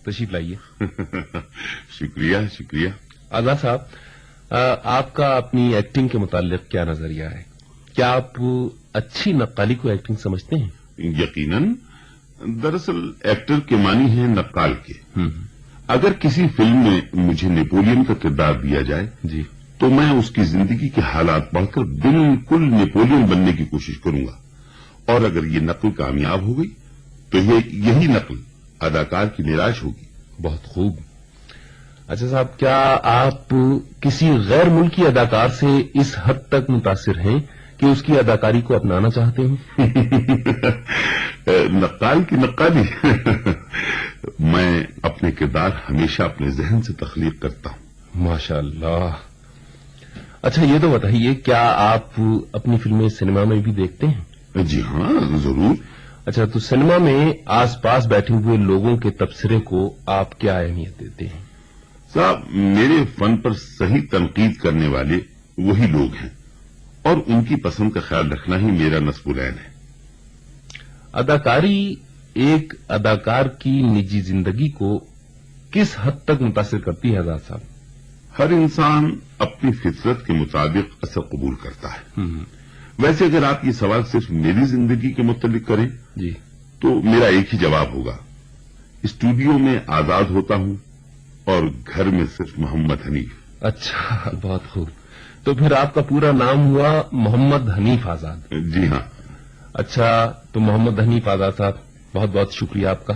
तशरीफ लाइए। शुक्रिया शुक्रिया। आजाद साहब, आपका अपनी एक्टिंग के मुताल्लिक क्या नजरिया है? क्या आप अच्छी नक्काली को एक्टिंग समझते हैं? यकीनन। दरअसल एक्टर के मानी है नक्काल के। अगर किसी फिल्म में मुझे नेपोलियन का किरदार दिया जाए जी, तो मैं उसकी जिंदगी के हालात पढ़कर बिल्कुल नेपोलियन बनने की कोशिश करूंगा, और अगर ये नकल कामयाब हो गई तो यही नकल अदाकार की निराश होगी। बहुत खूब। अच्छा साहब, क्या आप किसी गैर मुल्की अदाकार से इस हद तक मुतासिर हैं कि उसकी अदाकारी को अपनाना चाहते हैं? नक्काल की नक्काली। मैं अपने किरदार हमेशा अपने जहन से तख्लीक करता हूं। माशाअल्लाह। अच्छा ये तो बताइए, क्या आप अपनी फिल्में सिनेमा में भी देखते हैं? जी हाँ, जरूर। अच्छा, तो सिनेमा में आसपास बैठे हुए लोगों के तबसरे को आप क्या अहमियत देते हैं? साहब, मेरे फन पर सही तनकीद करने वाले वही लोग हैं, और उनकी पसंद का ख्याल रखना ही मेरा नस्बुलैन है। अदाकारी एक अदाकार की निजी जिंदगी को किस हद तक मुतासिर करती है आजाद साहब? हर इंसान अपनी फितरत के मुताबिक असर कबूल करता है। वैसे अगर आप ये सवाल सिर्फ मेरी जिंदगी के मुतालिक करें जी, तो मेरा एक ही जवाब होगा। स्टूडियो में आजाद होता हूं और घर में सिर्फ मोहम्मद हनीफ। अच्छा, बहुत खूब। तो फिर आपका पूरा नाम हुआ मोहम्मद हनीफ आजाद? जी हाँ। अच्छा, तो मोहम्मद हनीफ आजाद साहब, बहुत बहुत शुक्रिया आपका।